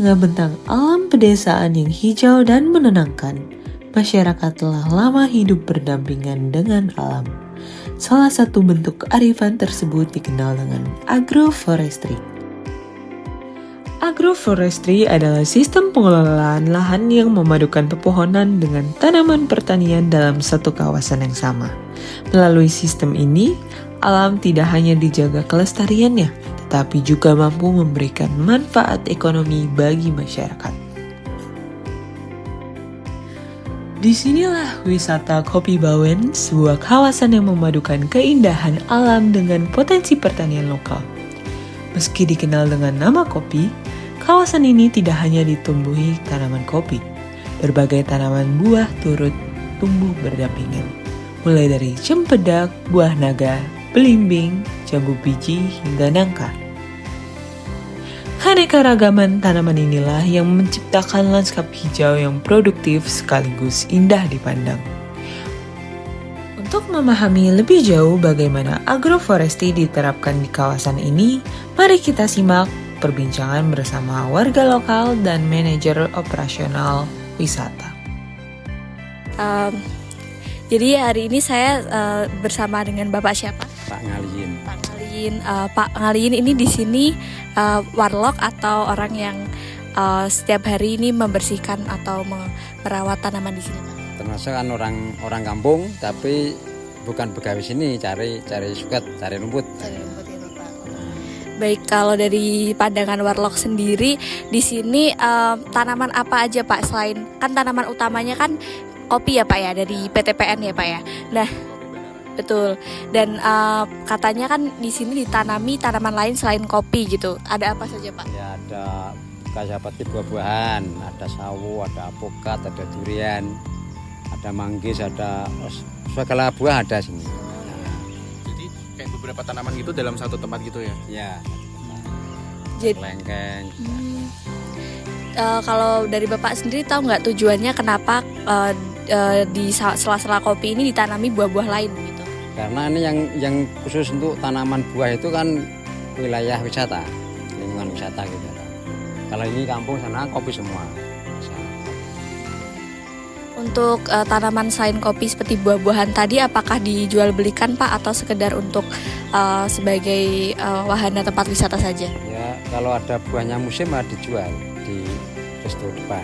tengah bentang alam pedesaan yang hijau dan menenangkan, masyarakat telah lama hidup berdampingan dengan alam. Salah satu bentuk kearifan tersebut dikenal dengan agroforestry. Agroforestry adalah sistem pengelolaan lahan yang memadukan pepohonan dengan tanaman pertanian dalam satu kawasan yang sama. Melalui sistem ini, alam tidak hanya dijaga kelestariannya, tetapi juga mampu memberikan manfaat ekonomi bagi masyarakat. Disinilah wisata Kopi Bawen, sebuah kawasan yang memadukan keindahan alam dengan potensi pertanian lokal. Meski dikenal dengan nama kopi, kawasan ini tidak hanya ditumbuhi tanaman kopi. Berbagai tanaman buah turut tumbuh berdampingan, mulai dari cempedak, buah naga, belimbing, jambu biji, hingga nangka. Keanekaragaman tanaman inilah yang menciptakan lanskap hijau yang produktif sekaligus indah dipandang. Untuk memahami lebih jauh bagaimana agroforestry diterapkan di kawasan ini, mari kita simak perbincangan bersama warga lokal dan manajer operasional wisata. Jadi hari ini saya bersama dengan Bapak siapa? Pak Ngaliin. Pak Ngaliin ini di sini warlock atau orang yang setiap hari ini membersihkan atau merawat tanaman di sini, Pak. Termasuk kan orang kampung, tapi bukan pegawai sini, cari suket, cari rumput. Cari rumput itu, Pak. Baik, kalau dari pandangan warlock sendiri di sini tanaman apa aja, Pak? Selain kan tanaman utamanya kan kopi ya, Pak ya, dari PTPN ya, Pak ya. Nah, betul. Dan katanya kan di sini ditanami tanaman lain selain kopi gitu. Ada apa saja, Pak? Ya ada kayak seperti buah-buahan, ada sawo, ada apokat, ada durian, ada manggis, ada segala buah ada sini. Jadi kayak beberapa tanaman gitu dalam satu tempat gitu ya? Ya. Jadi Lengkeng. kalau dari Bapak sendiri tahu nggak tujuannya kenapa di sela-sela kopi ini ditanami buah-buah lain gitu? Karena ini yang khusus untuk tanaman buah itu kan wilayah wisata, lingkungan wisata gitu. Kalau ini kampung sana kopi semua. Untuk tanaman selain kopi seperti buah-buahan tadi, apakah dijual belikan, Pak, atau sekedar untuk sebagai wahana tempat wisata saja? Ya kalau ada buahnya musim dijual di resto depan.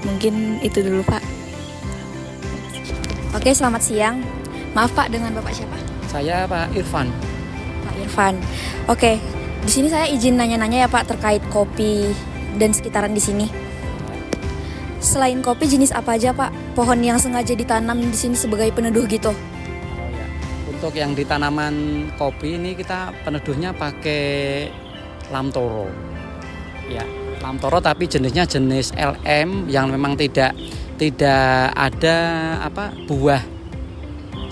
Mungkin itu dulu, Pak. Oke, selamat siang. Maaf, Pak, dengan Bapak siapa? Saya Pak Irfan. Pak Irfan. Oke, di sini saya izin nanya-nanya ya, Pak, terkait kopi dan sekitaran di sini. Selain kopi, jenis apa aja, Pak, pohon yang sengaja ditanam di sini sebagai peneduh gitu? Untuk yang di tanaman kopi ini kita peneduhnya pakai lamtoro. Ya, lamtoro tapi jenisnya jenis LM yang memang tidak ada buah,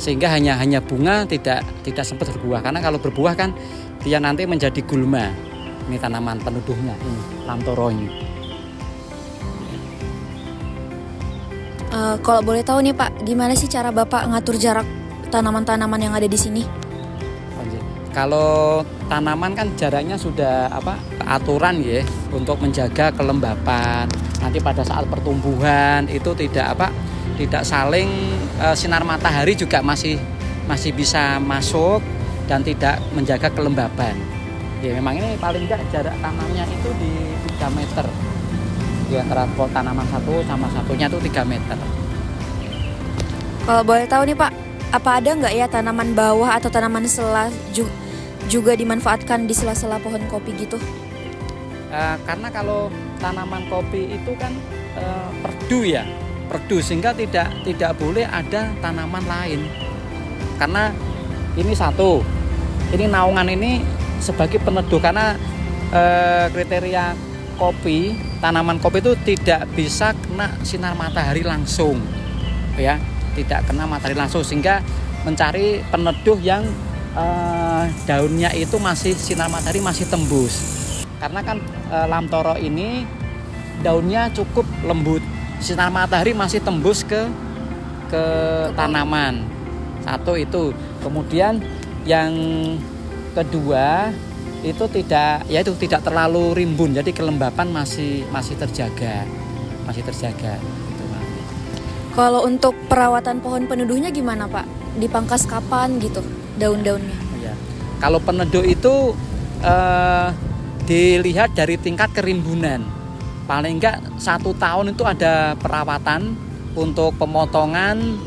sehingga hanya bunga, tidak sempat berbuah. Karena kalau berbuah kan dia nanti menjadi gulma. Ini tanaman peneduhnya, ini lamtoro ini. Kalau boleh tahu nih, Pak, gimana sih cara Bapak ngatur jarak tanaman-tanaman yang ada di sini? Kalau tanaman kan jaraknya sudah aturan ya untuk menjaga kelembapan. Nanti pada saat pertumbuhan itu tidak saling sinar matahari juga masih bisa masuk dan tidak menjaga kelembaban. Ya memang ini paling enggak jarak tanamnya itu di 3 meter. Di antara tanaman satu sama satunya itu 3 meter. Kalau boleh tahu nih, Pak, apa ada nggak ya tanaman bawah atau tanaman sela juga dimanfaatkan di sela-sela pohon kopi gitu? Karena kalau tanaman kopi itu kan perdu sehingga tidak boleh ada tanaman lain. Karena ini satu, ini naungan ini sebagai peneduh karena kriteria kopi, tanaman kopi itu tidak bisa kena sinar matahari langsung, ya, tidak kena matahari langsung sehingga mencari peneduh yang daunnya itu masih sinar matahari masih tembus. Karena kan lamtoro ini daunnya cukup lembut, sinar matahari masih tembus ke tanaman. Satu itu. Kemudian yang kedua itu tidak terlalu rimbun, jadi kelembapan masih terjaga gitu, Pak. Kalau untuk perawatan pohon peneduhnya gimana Pak? Dipangkas kapan gitu daun-daunnya? Ya. Kalau peneduh itu dilihat dari tingkat kerimbunan. Paling enggak 1 tahun itu ada perawatan untuk pemotongan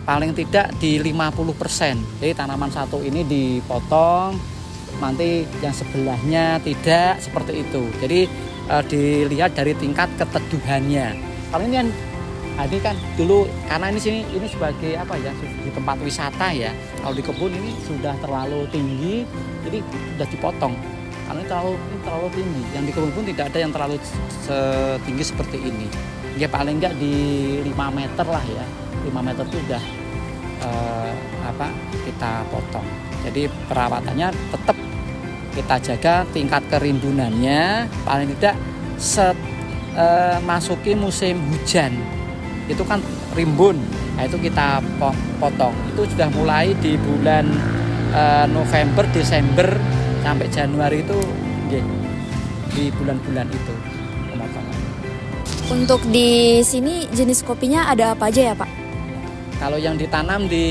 paling tidak di 50%. Jadi tanaman satu ini dipotong, nanti yang sebelahnya tidak, seperti itu. Jadi dilihat dari tingkat keteduhannya. Kalau ini kan dulu karena ini sebagai apa ya, di tempat wisata ya. Kalau di kebun ini sudah terlalu tinggi, jadi sudah dipotong. Karena ini terlalu tinggi. Yang di kebun pun tidak ada yang terlalu setinggi seperti ini. Ya paling enggak di 5 meter lah ya. 5 meter itu sudah kita potong. Jadi perawatannya tetap kita jaga tingkat kerimbunannya, paling tidak masuki musim hujan itu kan rimbun, nah itu kita potong. Itu sudah mulai di bulan November, Desember sampai Januari itu di bulan-bulan itu pemotongan. Untuk di sini jenis kopinya ada apa aja ya Pak? Kalau yang ditanam di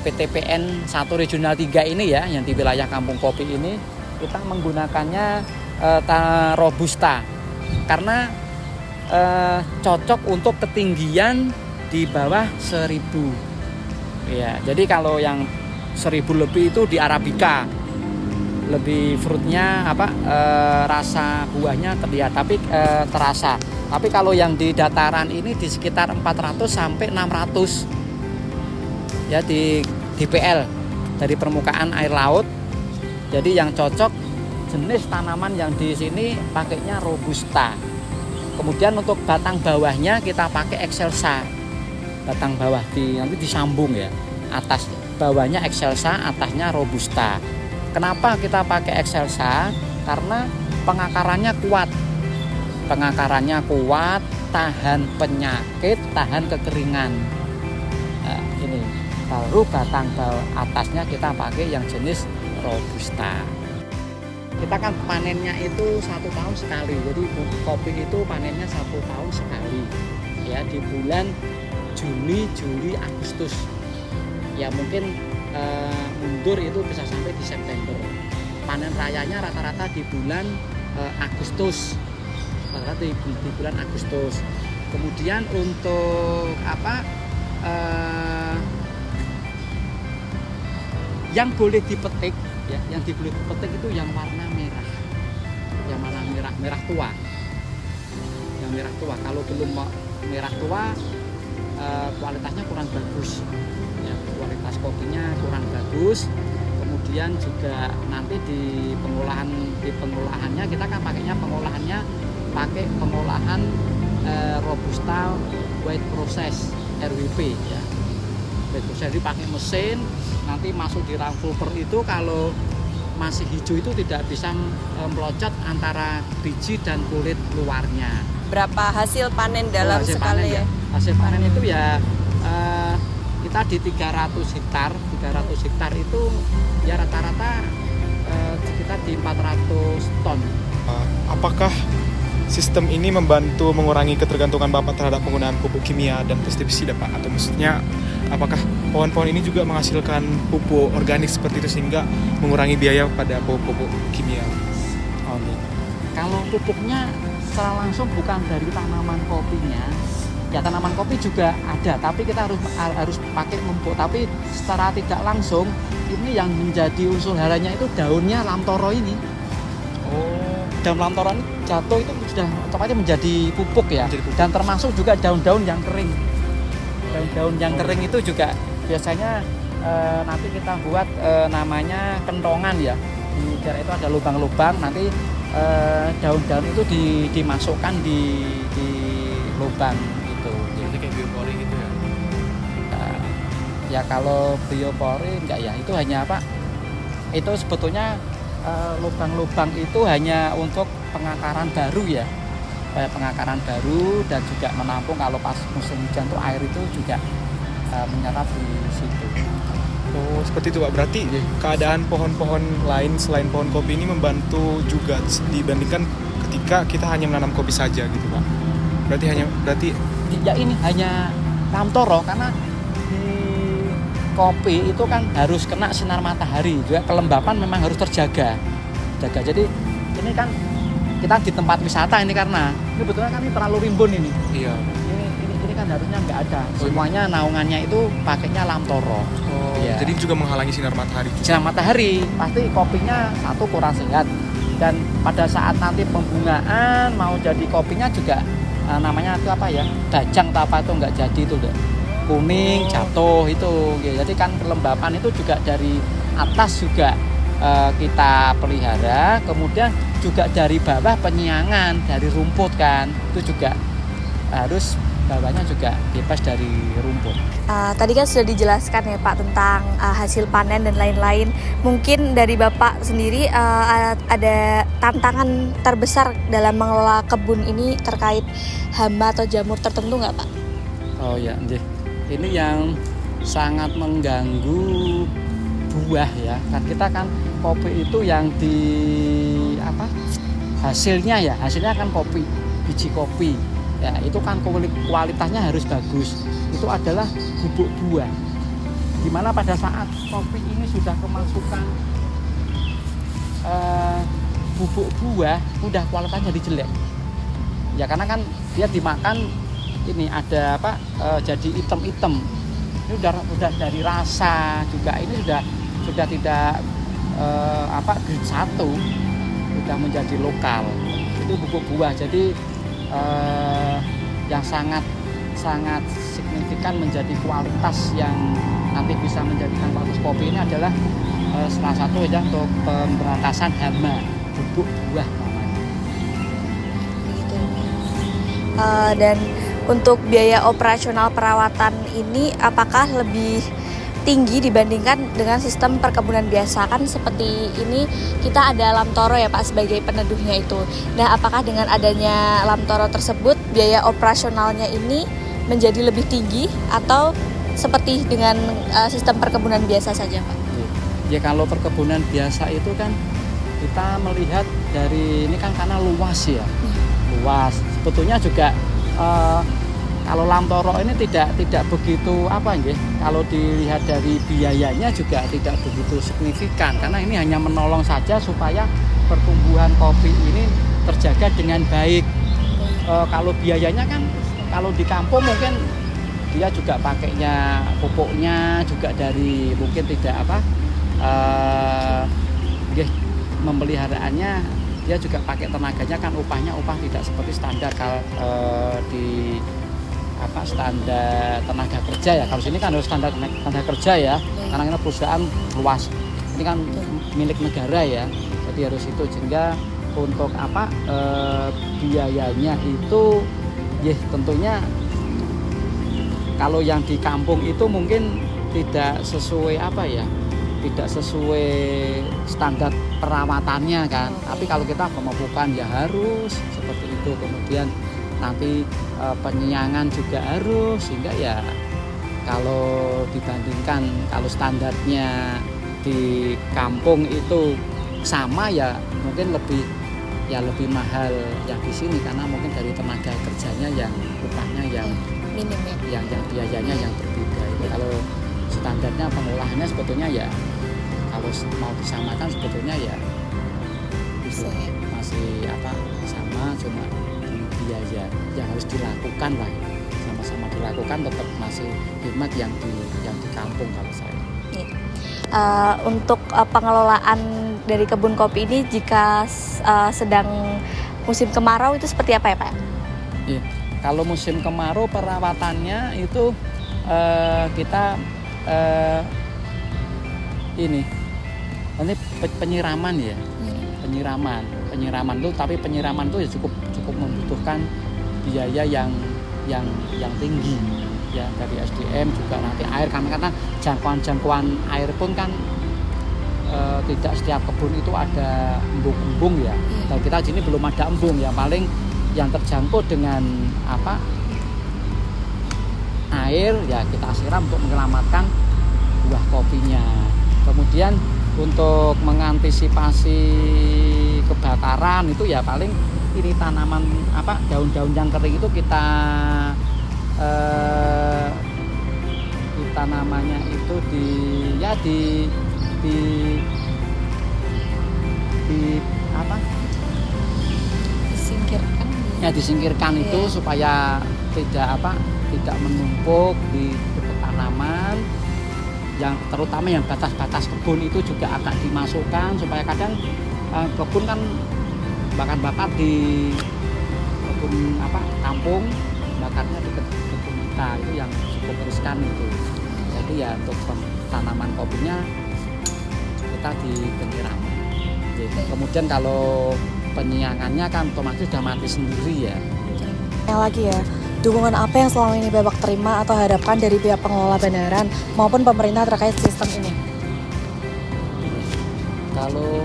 PTPN 1 Regional 3 ini ya, yang di wilayah Kampung Kopi ini, kita menggunakannya Robusta karena cocok untuk ketinggian di bawah 1000. Ya, jadi kalau yang 1000 lebih itu di Arabica, lebih fruitnya rasa buahnya terlihat, tapi terasa. Tapi kalau yang di dataran ini di sekitar 400 sampai 600 ya di DPL dari permukaan air laut. Jadi yang cocok jenis tanaman yang di sini pakainya Robusta. Kemudian untuk batang bawahnya kita pakai Excelsa. Batang bawah nanti disambung ya. Atas bawahnya Excelsa, atasnya Robusta. Kenapa kita pakai Excelsa? Karena pengakarannya kuat. Pengakarannya kuat, tahan penyakit, tahan kekeringan. Nah, ini baru batang bawah atasnya kita pakai yang jenis Robusta. Kita kan panennya itu 1 tahun sekali, jadi kopi itu panennya 1 tahun sekali ya, di bulan Juni, Juli, Agustus ya, mungkin mundur itu bisa sampai di September. Panen rayanya rata-rata di bulan Agustus, rata-rata di bulan Agustus. Kemudian untuk yang boleh dipetik ya, yang boleh dipetik itu yang warna merah, yang warna merah tua, yang merah tua. Kalau belum merah tua kualitasnya kurang bagus ya, kualitas kopinya kurang bagus. Kemudian juga nanti di pengolahannya kita kan pakainya pakai pengolahan Robusta White Process RWP ya. White Process jadi pakai mesin, nanti masuk di ram filter itu, kalau masih hijau itu tidak bisa melocot antara biji dan kulit luarnya. Berapa hasil panen dalam sekali ya? Hasil panen itu ya kita di 300 hektar itu ya rata-rata sekitar di 400 ton. Apakah sistem ini membantu mengurangi ketergantungan Bapak terhadap penggunaan pupuk kimia dan pestisida, Pak? Atau maksudnya apakah pohon-pohon ini juga menghasilkan pupuk organik seperti itu sehingga mengurangi biaya pada pupuk kimia? Kalau pupuknya secara langsung bukan dari tanaman kopinya, ya tanaman kopi juga ada, tapi kita harus pakai pupuk. Tapi secara tidak langsung ini yang menjadi unsur haranya itu daunnya lamtoro ini. Daun lamtoro ini jatuh itu sudah otomatis menjadi pupuk ya. Dan termasuk juga daun-daun yang kering. Daun-daun yang kering itu juga biasanya nanti kita buat namanya kentongan ya. Di daerah itu ada lubang-lubang, nanti daun-daun itu dimasukkan di lubang itu. Jadi kayak biopori gitu ya? Ya kalau biopori enggak ya, itu hanya itu sebetulnya lubang-lubang itu hanya untuk pengakaran baru ya, pengakaran baru, dan juga menampung kalau pas musim hujan tuh air itu juga menyerap di situ. Oh, seperti itu Pak. Berarti keadaan pohon-pohon lain selain pohon kopi ini membantu juga dibandingkan ketika kita hanya menanam kopi saja gitu Pak. Berarti Ya ini hanya Lamtoro karena di kopi itu kan harus kena sinar matahari, juga kelembapan memang harus terjaga. Jadi ini kan kita di tempat wisata ini karena ini betulnya kan ini terlalu rimbun ini. iya. Ini kan harusnya nggak ada. Semuanya naungannya itu pakainya Lamtoro. Oh, Iya. jadi juga menghalangi sinar matahari. Sinar matahari pasti kopinya satu kurang sehat, dan pada saat nanti pembungaan mau jadi kopinya juga namanya itu apa ya, dajang atau apa itu nggak jadi itu udah kuning jatuh itu. Jadi kan kelembapan itu juga dari atas juga kita pelihara, kemudian juga dari bawah penyiangan dari rumput kan itu juga harus bawahnya juga bebas dari rumput. Tadi kan sudah dijelaskan ya Pak tentang hasil panen dan lain-lain. Mungkin dari Bapak sendiri ada tantangan terbesar dalam mengelola kebun ini terkait hama atau jamur tertentu nggak Pak? Oh ya, ini yang sangat mengganggu buah ya. Kan kita kan kopi itu yang di hasilnya kan kopi, biji kopi. Ya, itu kan kualitasnya harus bagus. Itu adalah bubuk buah. Dimana pada saat kopi ini sudah kemasukan bubuk buah, udah kualitasnya jadi jelek. Ya karena kan dia dimakan ini ada jadi hitam-hitam. Ini udah dari rasa juga ini sudah tidak grade 1, sudah menjadi lokal. Itu bubuk buah. Jadi yang sangat signifikan menjadi kualitas yang nanti bisa menjadikan kualitas kopi ini adalah salah satu ya untuk pemberantasan hama bubuk buah namanya. Begitu. Dan untuk biaya operasional perawatan ini apakah lebih tinggi dibandingkan dengan sistem perkebunan biasa? Kan seperti ini kita ada Lamtoro ya Pak sebagai peneduhnya itu. Nah, apakah dengan adanya Lamtoro tersebut biaya operasionalnya ini menjadi lebih tinggi atau seperti dengan sistem perkebunan biasa saja Pak? Ya kalau perkebunan biasa itu kan kita melihat dari ini kan karena luas ya. Luas. Sebetulnya juga kalau Lamtoro ini tidak begitu kalau dilihat dari biayanya juga tidak begitu signifikan karena ini hanya menolong saja supaya pertumbuhan kopi ini terjaga dengan baik. Kalau biayanya kan kalau di kampung mungkin dia juga pakainya pupuknya juga dari mungkin tidak memeliharaannya dia juga pakai tenaganya kan upah tidak seperti standar kalau di standar tenaga kerja ya. Kalau sini kan harus standar tenaga kerja ya, karena ini perusahaan luas, ini kan milik negara ya, jadi harus itu. Sehingga untuk biayanya itu ya tentunya kalau yang di kampung itu mungkin tidak sesuai tidak sesuai standar perawatannya kan. Tapi kalau kita pemupukan ya harus seperti itu, kemudian nanti penyiangan juga harus, sehingga ya kalau dibandingkan kalau standarnya di kampung itu sama ya mungkin lebih mahal yang di sini karena mungkin dari tenaga kerjanya yang upahnya yang minim ya. yang biayanya yang berbeda. Kalau standarnya pengolahannya sebetulnya ya kalau mau disamakan sebetulnya ya masih sama, cuma biaya yang harus dilakukan lah, sama-sama dilakukan tetap masih hemat yang di kampung kalau saya. Untuk pengelolaan dari kebun kopi ini jika sedang musim kemarau itu seperti apa ya Pak? Iya. Kalau musim kemarau perawatannya itu kita ini penyiraman ya. Penyiraman itu, tapi penyiraman itu ya cukup membutuhkan biaya yang tinggi ya dari SDM juga nanti air karena jangkauan air pun kan tidak setiap kebun itu ada embung-embung ya. Dan kita di sini belum ada embung ya, paling yang terjangkau dengan air ya kita siram untuk menyelamatkan buah kopinya. Kemudian untuk mengantisipasi kebakaran itu ya paling ini tanaman daun-daun yang kering itu kita namanya itu di Disingkirkan. ya disingkirkan itu Iya. supaya tidak menumpuk di dekat tanaman, yang terutama yang batas-batas kebun itu juga agak dimasukkan supaya kadang kebun kan bakar di kebun kampung, bakarnya di kebun kita itu yang cukup riskan itu. Jadi ya untuk tanaman kopinya kita di pinggir ramah. Kemudian kalau penyiangannya kan otomatis sudah mati sendiri ya. Yang lagi ya, dukungan apa yang selama ini Bapak terima atau harapkan dari pihak pengelola bandara maupun pemerintah terkait sistem ini? Kalau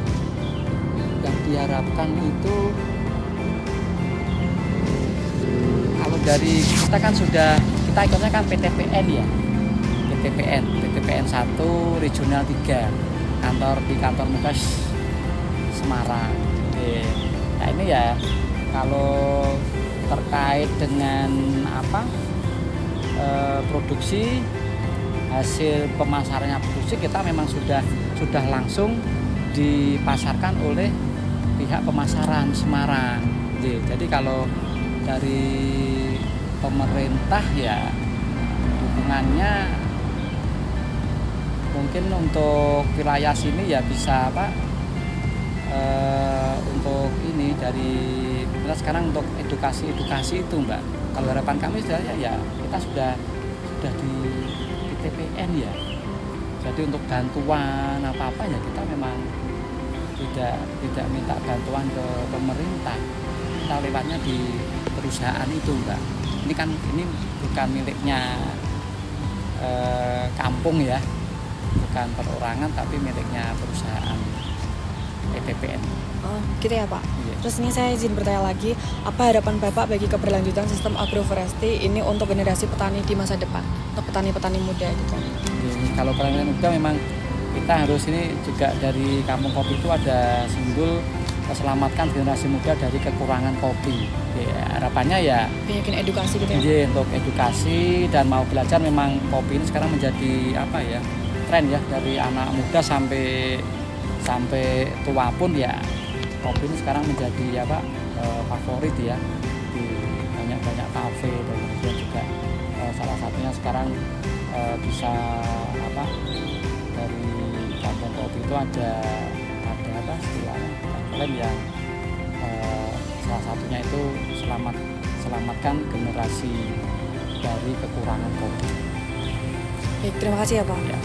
yang diharapkan itu, kalau dari kita kan kita ikutnya kan PTPN ya, PTPN 1 Regional 3 di kantor Mukas Semarang. Nah ini ya kalau terkait dengan produksi, hasil pemasarannya produksi, kita memang sudah langsung dipasarkan oleh pihak pemasaran Semarang. Jadi kalau dari pemerintah ya dukungannya mungkin untuk wilayah sini ya bisa untuk ini dari kita sekarang untuk edukasi itu Mbak. Kalau harapan kami sebenarnya ya kita sudah di TPN ya. Jadi untuk bantuan apa ya kita memang tidak minta bantuan ke pemerintah. Kita lewatnya di perusahaan itu Mbak. Ini bukan miliknya kampung ya, bukan perorangan tapi miliknya perusahaan PTPN. Oh, gitu ya Pak. Iya. Terus ini saya izin bertanya lagi, apa harapan Bapak bagi keberlanjutan sistem agroforestry ini untuk generasi petani di masa depan, untuk petani-petani muda gitu? Jadi, kalau petani muda memang kita harus ini juga dari Kampung Kopi itu ada simbol selamatkan generasi muda dari kekurangan kopi. Ya, harapannya ya Banyakin edukasi gitu ya? Iya, untuk edukasi dan mau belajar. Memang kopi ini sekarang menjadi tren ya, dari anak muda sampai tua pun ya kopi ini sekarang menjadi favorit ya di banyak kafe, dan kemudian juga salah satunya sekarang bisa dari Kampung Kopi itu ada istilahnya tagline yang salah satunya itu selamatkan generasi dari kekurangan kopi. Baik, terima kasih ya Pak. Ya.